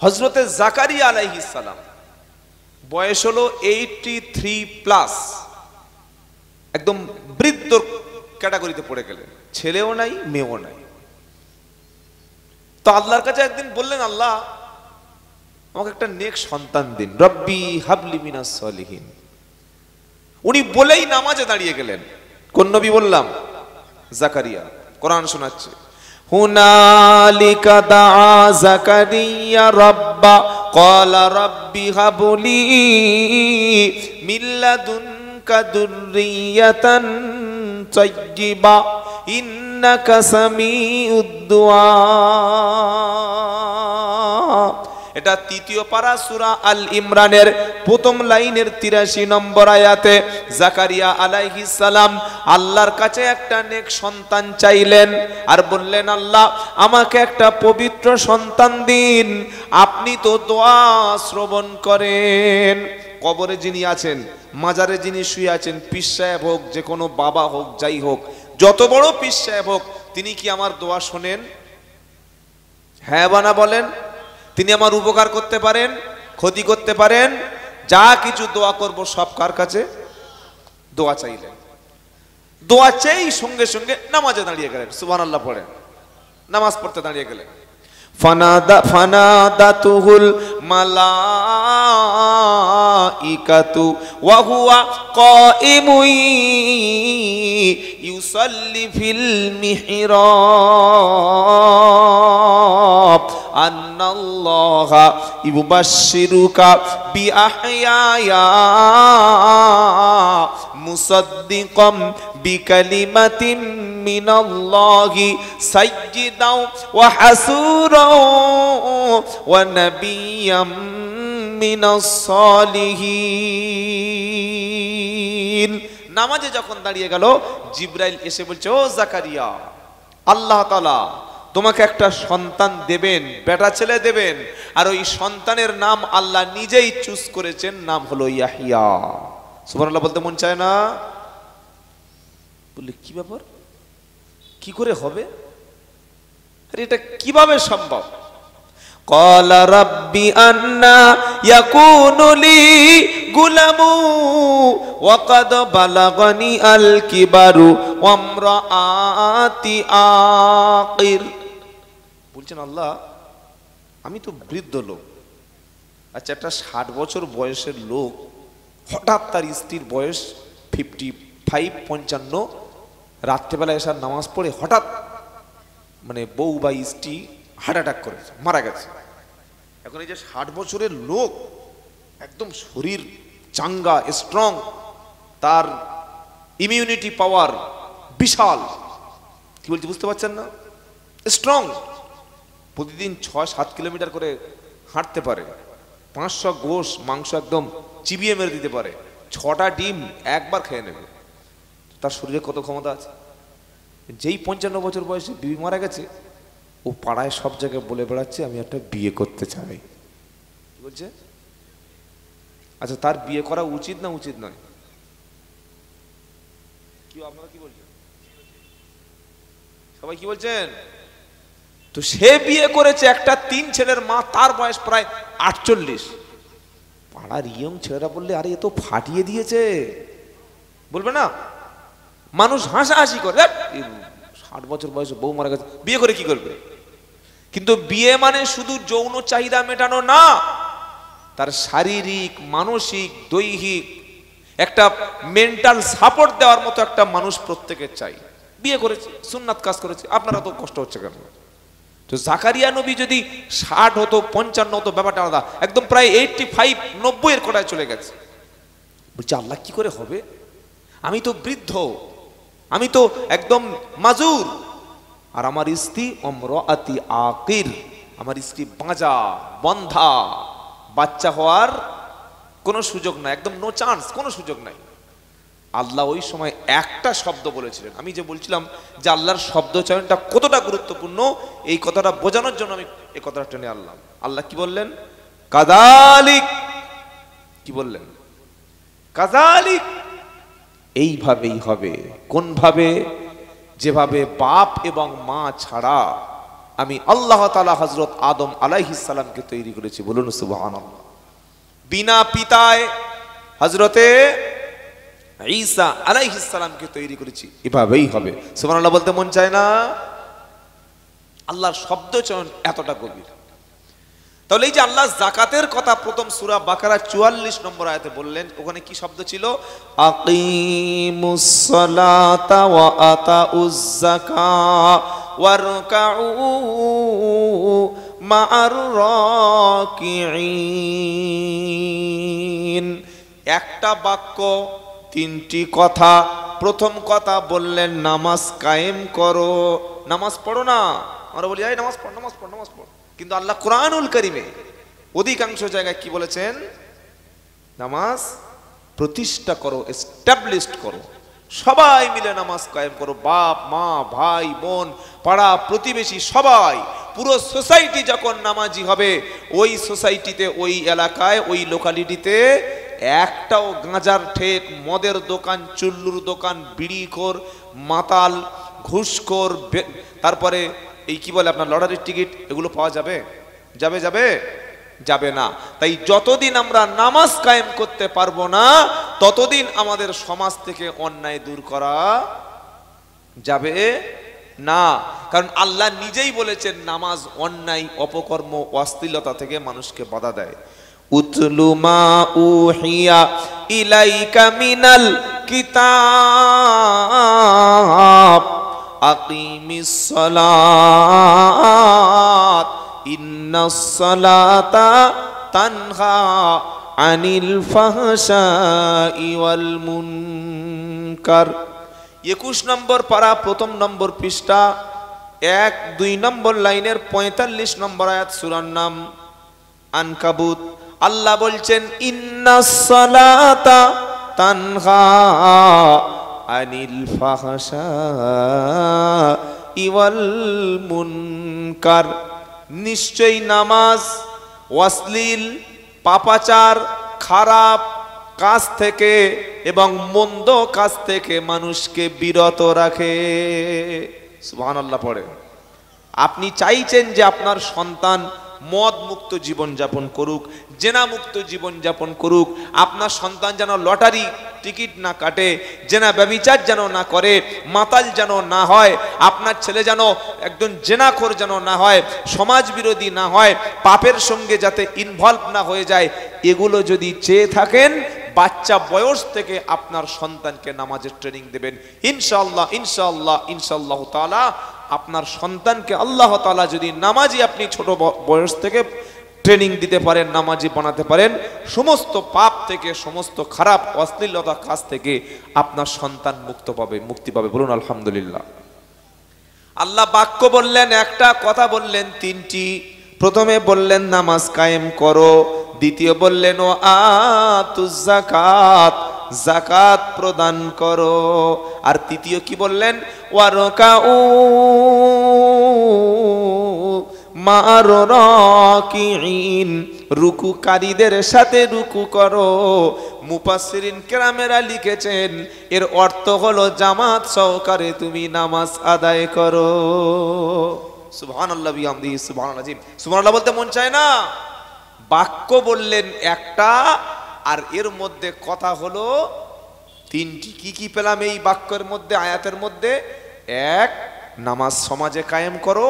হযরতে জাকারিয়া আলাইহিস সালাম বয়স হলো 83+, একদম বৃদ্ধ ক্যাটাগরিতে পড়ে গেলেন, ছেলেও নাই মেয়েও নাই। তো আল্লাহর কাছে একদিন বললেন, আল্লাহ আমাকে একটা নেক সন্তান দিন, রব্বি হাবলি মিনাস সলিহিন। উনি বলেই নামাজে দাঁড়িয়ে গেলেন। কোন নবী বললাম? জাকারিয়া। কোরআন শোনাচ্ছে, হুনালিকা দাআ জাকারিয়া রাব্বা ক্বালা রাব্বি হাবলি মিন লাদুনকা যুররিয়াতান তাইয়্যিবা ইন্নাকা সামিউদ দুআ। এটা তৃতীয় পারা সূরা আল ইমরানের প্রথম লাইনের 83 নম্বর আয়াতে জাকারিয়া আলাইহিস সালাম আল্লাহর কাছে একটা নেক সন্তান চাইলেন আর বললেন, আল্লাহ আমাকে একটা পবিত্র সন্তান দিন। আপনি তো দোয়া শ্রবণ করেন। কবরে যিনি আছেন, মাজারে যিনি শুয়ে আছেন, পীর সাহেব হোক, যে কোনো বাবা হোক, যাই হোক, যত বড় পীর সাহেব হোক, তিনি কি আমার দোয়া শোনেন? হ্যাঁ বানা বলেন। তিনি আমার উপকার করতে পারেন, ক্ষতি করতে পারেন। যা কিছু দোয়া করব সব কার কাছে? দোয়া চাইলেন। দোয়া চেয়েই সঙ্গে সঙ্গে নামাজে দাঁড়িয়ে গেলেন। সুবহানাল্লাহ পড়েন। নামাজ পড়তে দাঁড়িয়ে গেলেন। ফানাদাতুহুল মালাইকাতু ওয়া হুয়া কাইমুন ইউসাল্লি ফিল মিহরাব আন্নাল্লাহা ইউবাশশিরুকা বিআহইয়া মুসাদ্দিকাম বিকালিমাতিন মিনাল্লাহি সাইয়্যিদাও ওয়া হাসুরাও ওয়া নাবিয়্যাম মিনাস সালিহিন। নামাজে যখন দাঁড়িয়ে গেল, জিবরাইল এসে বলছে, ও জাকারিয়া, আল্লাহ তাআলা তোমাকে একটা সন্তান দেবেন, বেটা ছেলে দেবেন, আর ওই সন্তানের নাম আল্লাহ নিজেই চুজ করেছেন, নাম হলো ইয়াহইয়া। সুবহানাল্লাহ বলতে মন চায় না? বললে কি ব্যাপার, কি করে হবে? আরে এটা কিভাবে সম্ভব? ক্বালা রাব্বি আন্না ইয়াকুনু লি গুলামু ওয়া ক্বাদ বালাগানি আল কিবারু ওয়া ইমরাআতি আকির। বলছেন, আল্লাহ আমি তো বৃদ্ধ লোক। আচ্ছা, একটা 60 বছর বয়সের লোক হঠাৎ তার স্ত্রীর বয়স 55 রাত্রেবেলা এসার নামাজ পড়ে হঠাৎ মানে বউ বা স্ত্রী হার্ট অ্যাটাক করেছে, মারা গেছে। এখন এই যে 60 বছরের লোক, একদম শরীর চাঙ্গা, স্ট্রং, তার ইমিউনিটি পাওয়ার বিশাল, কি বলছি বুঝতে পারছেন না? স্ট্রং, প্রতিদিন 6-7 কিলোমিটার করে হাঁটতে পারে, 500 গোশ মাংস একদম চিবিয়ে মেরে দিতে পারে, 6টা ডিম একবার খেয়ে নেবে। তার শরীরে কত ক্ষমতা আছে! যেই 55 বছর বয়সে বিবি মারা গেছে, ও পাড়ায় সব জায়গায় বলে বেড়াচ্ছে আমি একটা বিয়ে করতে চাই। কি বলছে? আচ্ছা, তার বিয়ে করা উচিত না উচিত নয়? কি আপনারা কি বলছেন? সবাই কি বলছেন? তো সে বিয়ে করেছে, একটা 3 ছেলের মা, তার বয়স প্রায় 48। পাড়ার ইয়ং ছেলেরা বললে, আরে এ তো ফাটিয়ে দিয়েছে, বলবে না? মানুষ হাসাহাসি করে, 60 বছর বয়সে বউ মারা গেছে, বিয়ে করে কি করবে? কিন্তু বিয়ে মানে শুধু যৌন চাহিদা মেটানো না, তার শারীরিক, মানসিক, দৈহিক একটা মেন্টাল সাপোর্ট দেওয়ার মতো একটা মানুষ প্রত্যেকের চাই। বিয়ে করেছে, সুন্নাত কাজ করেছে, আপনারা তো কষ্ট হচ্ছে কেন? তো জাকারিয়া নবী যদি 60 হতো, 55 হতো, ব্যাপারটা আলাদা। একদম প্রায় 85-90 এর কোটায় চলে গেছে। বলছে, আল্লাহ কি করে হবে? আমি তো বৃদ্ধ, আমি তো একদম মাজুর, আর আমার স্ত্রী ইমরাআতি আকির, আমার স্ত্রী বাঁজা, বন্ধা, বাচ্চা হওয়ার কোনো সুযোগ নাই, একদম নো চান্স, কোনো সুযোগ নাই। আল্লাহ ওই সময় একটা শব্দ বলেছিলেন। আমি যে বলছিলাম যে আল্লাহর শব্দ চয়নটা কতটা গুরুত্বপূর্ণ, এই কথাটা বোঝানোর জন্য আমি এই কথাটা টেনে আনলাম। আল্লাহ কি বললেন? কাযালিক। কি বললেন? কাযালিক, এইভাবেই হবে। কোন ভাবে? যেভাবে বাপ এবং মা ছাড়া আমি আল্লাহ তাআলা হযরত আদম আলাইহিস সালামকে তৈরি করেছি। বলুন সুবহানাল্লাহ। বিনা পিতায় হযরতে ঈসা আলাইহিস সালামকে তৈরি করেছি, এভাবেই হবে। সুবহানাল্লাহ বলতে মন চায় না? আল্লাহর শব্দ চয়ন এতটা গভীর। তাহলে এই যে আল্লাহ যাকাতের কথা প্রথম সূরা বাকারা 44 নম্বর আয়াতে বললেন, ওখানে কি শব্দ ছিল? আকিমুস সালাতা ওয়া আতাউজ যাকাত ওয়ারকাউ মা'আর রাকিঈন। একটা বাক্য, তিনটি কথা। প্রথম কথা বললেন নামাজ কায়েম করো, নামাজ পড়ো না। আমরা বলি এই নামাজ পড়, নামাজ পড়, নামাজ পড়, কিন্তু আল্লাহ কুরআনুল কারীমে অধিকাংশ জায়গায় কি বলেছেন? নামাজ প্রতিষ্ঠা করো, এস্টাবলিশড করো, সবাই মিলে নামাজ কায়েম করো। বাপ মা ভাই বোন পাড়া প্রতিবেশী সবাই, পুরো সোসাইটি যখন নামাজি হবে, ওই সোসাইটিতে, ওই এলাকায়, ওই লোকালিটিতে একটাও গাঁজার ঠেক, মদের দোকান, চুল্লুর দোকান, বিড়িখোর, মাতাল, ঘুষখোর, তারপরে এই কি বলে আপনার লটারির টিকিট, এগুলো পাওয়া যাবে? যাবে? যাবে? যাবে না। তাই যতদিন আমরা নামাজ কায়েম করতে পারবো না, ততদিন আমাদের সমাজ থেকে অন্যায় দূর করা যাবে না। কারণ আল্লাহ নিজেই বলেছেন নামাজ অন্যায়, অপকর্ম, অশ্লীলতা থেকে মানুষকে বাধা দেয়। উতলু মা উহিয়া ইলাইকা মিনাল কিতাব আকিমিস সালাত ইন্নাস সালাতা তানহা আনিল ফাহশাই ওয়াল মুনকার। 21 নম্বর পারা, প্রথম নম্বর পৃষ্ঠা, 1-2 নম্বর লাইনের 45 নম্বর আয়াত, সূরার নাম আনকাবুত। আল্লাহ বলছেন ইন্নাস সালাতা তানহা আনিল ফাহশাই ওয়াল মুনকার। নিশ্চয়ই নামাজ অশ্লীল, পাপাচার, খারাপ কাজ থেকে এবং মন্দ কাজ থেকে মানুষকে বিরত রাখে। সুবহানাল্লাহ পড়ে। আপনি চাইছেন যে আপনার সন্তান মদ মুক্ত জীবন যাপন করুক, জেনা মুক্ত জীবন যাপন করুক, আপনার সন্তান যেন লটারি টিকিট না কাটে, জেনা ব্যভিচার যেন না করে, মাতাল যেন না হয়, আপনার ছেলে যেন একজন জেনাখোর যেন না হয়, সমাজ বিরোধী না হয়, পাপের সঙ্গে যাতে ইনভলভ না হয়ে যায়, এগুলো যদি চেয়ে থাকেন, বাচ্চা বয়স থেকে আপনার সন্তানকে নামাজের ট্রেনিং দেবেন। ইনশাআল্লাহ ইনশাআল্লাহ ইনশাআল্লাহ তাআলা আপনার সন্তানকে আল্লাহ তাআলা যদি নামাজি আপনি ছোট বয়স থেকে ট্রেনিং দিতে পারেন, নামাজি বানাতে পারেন, সমস্ত পাপ থেকে, সমস্ত খারাপ অশ্লীলতা কাজ থেকে আপনার সন্তান মুক্তি পাবে। বলুন আলহামদুলিল্লাহ। আল্লাহ বাক্য বললেন একটা, কথা বললেন তিনটি। প্রথমে বললেন নামাজ কায়েম করো, দ্বিতীয় বললেন ও আতুজ যাকাত, যাকাত প্রদান করো, আর তৃতীয় কি বললেন? ওয়ারকাউ মা'আর রাকিঈন, রুকুকারীদের সাথে রুকু করো। মুফাসসিরিন কেরামেরা লিখেছেন এর অর্থ হলো জামাত সহকারে তুমি নামাজ আদায় করো। সুবহানাল্লাহ বিহামদিহি সুবহানাল্লাহ আযীম। সুবহানাল্লাহ বলতে মন চায় না? বাক্য বললেন একটা, আর এর মধ্যে কথা হলো তিনটি। কি কি পেলাম এই বাক্যের মধ্যে, আয়াতের মধ্যে? 1, নামাজ সমাজে কায়েম করো,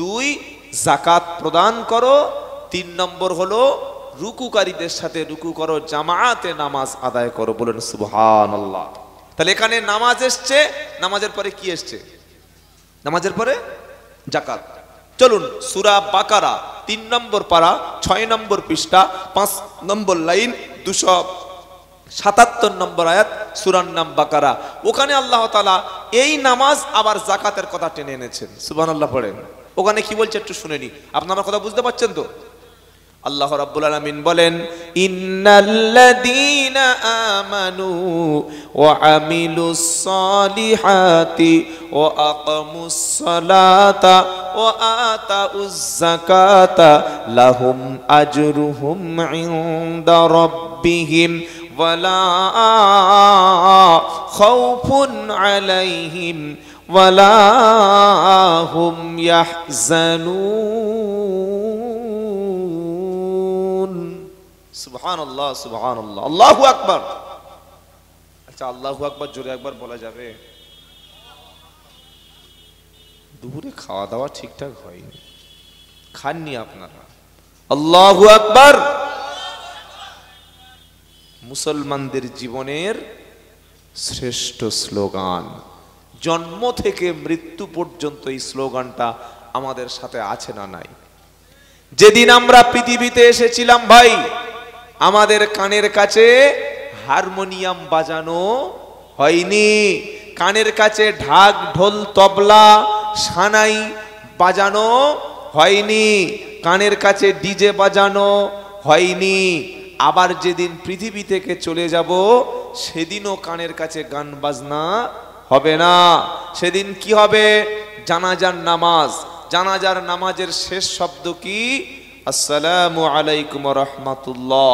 2, যাকাত প্রদান করো, 3 নম্বর হলো রুকুকারীদের সাথে রুকু করো, জামাতে নামাজ আদায় করো। বলেন সুবহানাল্লাহ। তাহলে এখানে নামাজ এসছে, নামাজের পরে কি এসছে? নামাজের পরে যাকাত। চলুন সূরা বাকারা 3 নম্বর পারা, 6 নম্বর পৃষ্ঠা, 5 নম্বর লাইন, 277 নম্বর আয়াত, সূরার নাম বাকারা। ওখানে আল্লাহ তাআলা এই নামাজ আবার যাকাতের কথা টেনে এনেছেন। সুবহানাল্লাহ পড়েন। ওখানে কি বলছে একটু শুনে নি। আপনারা আমার কথা বুঝতে পারছেন তো? আল্লাহ রাব্বুল আলামিন বলেন ইন্নাল্লাযীনা আমানু ওয়া আমিলুস সালিহাতি ওয়া আকামুস সালাতা ওয়া আতাউজ যাকাতা লাহুম আজরুহুম ইনদা রাব্বিহিম ওয়ালা খাউফুন আলাইহিম ওয়ালা হুম ইয়াহজানুন। সুবহানাল্লাহ, সুবহানাল্লাহ, আল্লাহু আকবার। আচ্ছা, আল্লাহু আকবার জোরে একবার বলা যাবে? দুপুরে খাওয়া দাওয়া ঠিকঠাক হয়নি, খাননি আপনারা? আল্লাহু আকবার। মুসলমানদের জীবনের শ্রেষ্ঠ স্লোগান, জন্ম থেকে মৃত্যু পর্যন্ত এই স্লোগানটা আমাদের সাথে আছে না নাই? যেদিন আমরা পৃথিবীতে এসেছিলাম ভাই, আমাদের কানের কাছে হারমোনিয়াম বাজানো হয়নি, কানের কাছে ঢাক ঢোল তবলা সানাই বাজানো হয়নি, কানের কাছে ডিজে বাজানো হয়নি। আবার যেদিন পৃথিবী থেকে চলে যাব সেদিনও কানের কাছে গান বাজনা হবে না। সেদিন কি হবে? জানাজার নামাজ। জানাজার নামাজের শেষ শব্দ কি? আসসালামু আলাইকুম ওয়া রাহমাতুল্লাহ।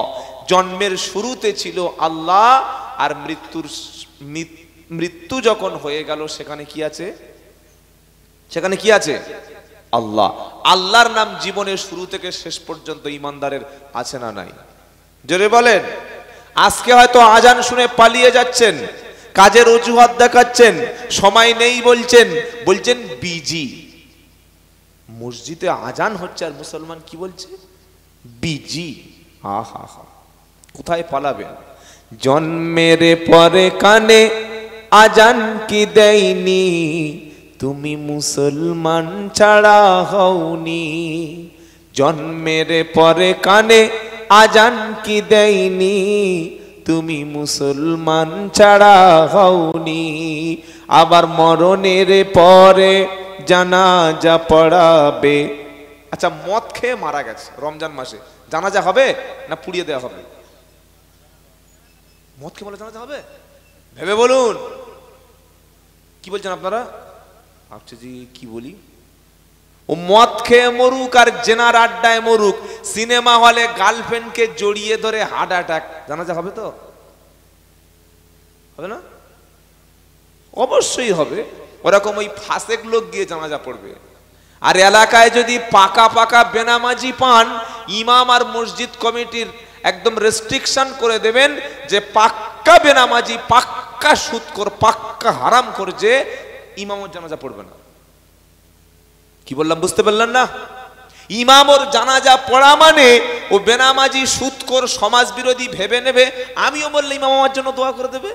জন্মের শুরুতে ছিল আল্লাহ, আর মৃত্যু যখন হয়ে গেল সেখানে কি আছে? সেখানে কি আছে? আল্লাহ। আল্লাহর নাম জীবনের শুরু থেকে শেষ পর্যন্ত ইমানদারের আছে না নাই? জোরে বলেন। আজকে হয়তো আজান শুনে পালিয়ে যাচ্ছেন, কাজের অজুহাত দেখাচ্ছেন, সময় নেই বলছেন, বলছেন বিজি। মসজিদে আজান হচ্ছে আর মুসলমান কি বলছে? বিজি। আহা হা, কোথায় পালাবেন? জন্মের পরে কানে আজান কি দেয়নি, তুমি মুসলমান ছাড়া হওনি। জন্মের পরে কানে আজান কি দেয়নি, তুমি মুসলমান ছাড়া হওনি। আবার মরণের পরে জানাজা পড়াবে। আচ্ছা, মদ খেয়ে মারা গেছে রমজান মাসে, জানাজা হবে না পুড়িয়ে দেওয়া হবে? মদ খেয়ে বলে জানাজা হবে? ভেবে বলুন, কি বলছেন আপনারা? আচ্ছা জি, কি বলি? ও মদ খেয়ে মরুক আর জেনার আড্ডায় মরুক, সিনেমা হলে গার্লফ্রেন্ডকে জড়িয়ে ধরে হার্ট অ্যাটাক, জানাজা হবে তো? হবে না? অবশ্যই হবে। ওরকম ওই ফাসেক লোক গিয়ে জানাজা পড়বে। আর এলাকায় যদি পাকা পাকা বেনামাজি পান, ইমাম আর মসজিদ কমিটির একদম রেস্ট্রিকশন করে দেবেন যে পাক্কা বেনামাজি, পাক্কা সুদখোর, পাক্কা হারাম করে যে ইমামের জানাজা পড়বে না। কি বললাম বুঝতে পারলেন না? ইমাম ওর জানাজা পড়া মানে ও বেনামাজি সুদখোর সমাজ বিরোধী ভেবে নেবে, আমিও বললে ইমাম আমার জন্য দোয়া করে দেবে।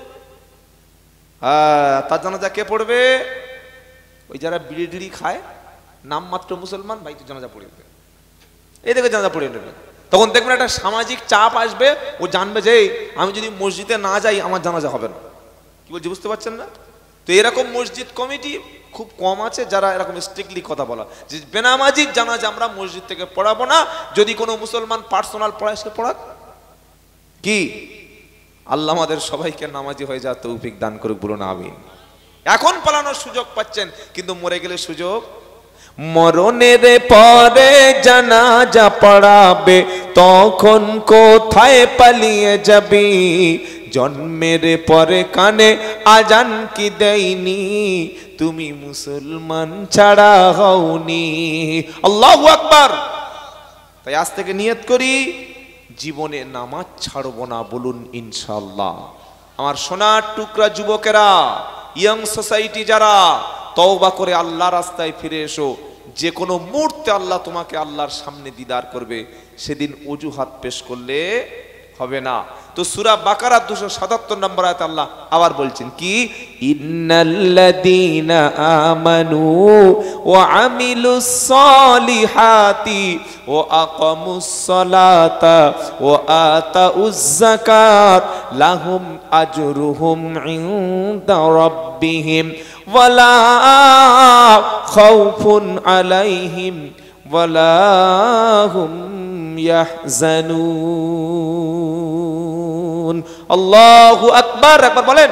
তার জানাজা কে পড়বে? ওই যারা বিড়ি টিড়ি খায়, নামমাত্র মুসলমান, ভাই তো জানাজা পড়ে দেবে, এই দেখে জানাজা পড়ে নেবে। তখন দেখবেন একটা সামাজিক চাপ আসবে, ও জানবে যে আমি যদি মসজিদে না যাই আমার জানাজা হবে না। কি বলছি বুঝতে পারছেন না? তো এরকম মসজিদ কমিটি খুব কম আছে যারা এরকম স্ট্রিক্টলি কথা বলা যে বেনামাজির জানাজা আমরা মসজিদ থেকে পড়াবো না, যদি কোনো মুসলমান পার্সোনাল পড়ায় সে পড়াক। কি আল্লাহ আমাদের সবাইকে নামাজি হয়ে যা তৌফিক দান করুক, বলুন আমিন। এখন পালানোর সুযোগ পাচ্ছেন, কিন্তু মরে গেলে সুযোগ। মরণের পরে জানাজা পড়াবে, তখন কোথায় পালিয়ে যাবি? জন্মের পরে কানে আজান কি দেয়নি, তুমি মুসলমান ছাড়া হওনি। আল্লাহু আকবার। তাই আজ থেকে নিয়ত করি, জীবনে নামাজ ছাড়বো না, বলুন ইনশাআল্লাহ। আমার সোনার টুকরা যুবকেরা, ইয়ং সোসাইটি যারা, তওবা করে আল্লাহ রাস্তায় ফিরে এসো। যে কোনো মুহূর্তে আল্লাহ তোমাকে আল্লাহর সামনে দিদার করবে, সেদিন অজুহাত পেশ করলে হবে না। তো সূরা বাকারা 277 নম্বর আয়াতে আল্লাহ আবার বলছেন কি? ইন্নাল্লাযীনা আমানু ওয়া আমিলুস সলিহাতি ওয়া আকামুস সালাতা ওয়া আতাউজ যাকাত লাহুম আজরুহুম ইনদা রাব্বিহিম ওয়ালা খাউফুন আলাইহিম ওয়ালা হুম ইয়াহজানুন। আল্লাহু আকবার। একবার বলেন।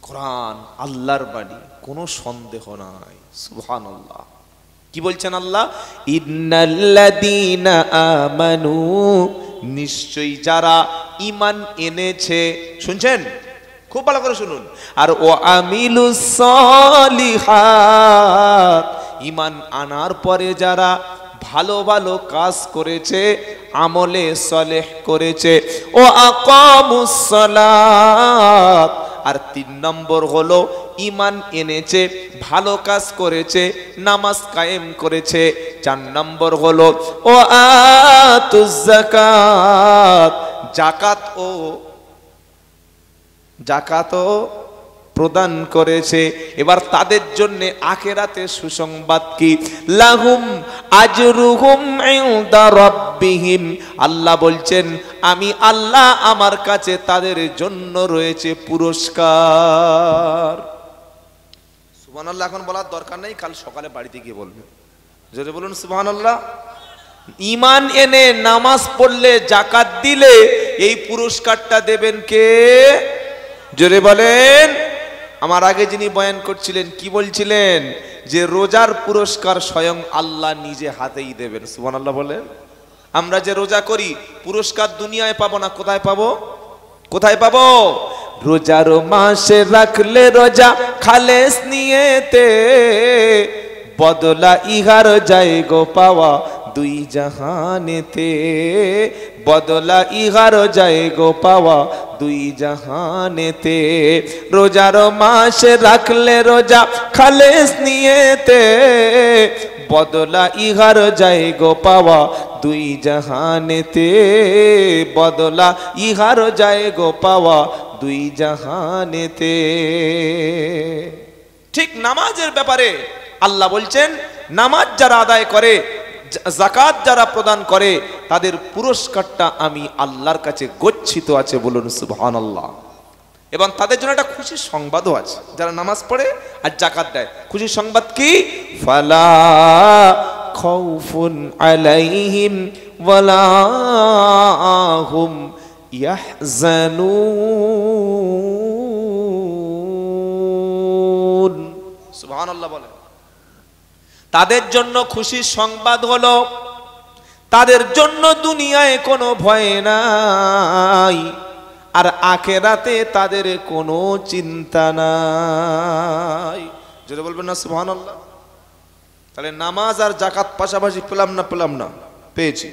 কোরআন আল্লাহর বাণী, কোনো সন্দেহ নাই। সুবহানাল্লাহ। কি বলছেন আল্লাহ? ইন্নাল্লাযীনা আমানু, নিশ্চয়ই যারা ঈমান এনেছে। শুনছেন? খুব ভালো করে শুনুন। আর ও আমিলুস সলিহাত, ঈমান আনার পরে যারা ভালো ভালো কাজ করেছে, আমলে সলেহ করেছে, ও আকামুস সালাত, আর 3 নম্বর হলো ঈমান এনেছে, ভালো কাজ করেছে, নামাজ কায়েম করেছে। 4 নম্বর হলো ও আতুজ যাকাত, জাকাতও প্রদান করেছে। এবার তাদের জন্য আখিরাতে সুসংবাদ কি? লাহুম আজরুহুম ইনদা রাব্বিহিম, আল্লাহ বলছেন আমি আল্লাহ আমার কাছে তাদের জন্য রয়েছে পুরস্কার। সুবহানাল্লাহ এখন বলার দরকার নেই, কাল সকালে বাড়িতে গিয়ে বলবেন। জোরে বলুন সুবহানাল্লাহ। ঈমান এনে নামাজ পড়লে, যাকাত দিলে এই পুরস্কারটা দেবেন কে? জোরে বলেন। আমার আগে যিনি বয়ান করছিলেন কি বলছিলেন? যে রোজার পুরস্কার স্বয়ং আল্লাহ নিজে হাতেই দেবেন। সুবহানাল্লাহ বলেন। আমরা যে রোজা করি পুরস্কার দুনিয়ায় পাবো না, কোথায় পাবো? কোথায় পাবো? রোজার মাসে রাখলে রোজা খালেস নিয়েতে, বদলা ইহার যায় গো পাওয়া দুই জাহানেতে, বদলা ইহার যায় গো পাওয়া দুই জাহানেতে। রোজার মাসে রাখলে রোজা খালেস নিয়েতে, বদলা ইহার যায় গো পাওয়া দুই জাহানেতে, বদলা ইহার যায় গো পাওয়া দুই জাহানেতে। ঠিক নামাজের ব্যাপারে আল্লাহ বলছেন নামাজ যারা আদায় করে, যাকাত যারা প্রদান করে, তাদের পুরস্কারটা আমি আল্লাহর কাছে গচ্ছিত আছে। বলুন সুবহানাল্লাহ। এবং তাদের জন্য একটা খুশির সংবাদও আছে, যারা নামাজ পড়ে আর যাকাত দেয়। খুশির সংবাদ কি? ফালা খাউফুন আলাইহিম ওয়ালা হুম ইয়াহজানুন। সুবহানাল্লাহ বলেন। তাদের জন্য খুশির সংবাদ হলো তাদের জন্য দুনিয়ায় কোনো ভয় নাই, আর আখিরাতে তাদের কোনো চিন্তা নাই। যদি বলবেন না সুবহানাল্লাহ। তাহলে নামাজ আর যাকাত পাশাপাশি পেলাম না? পেয়েছি।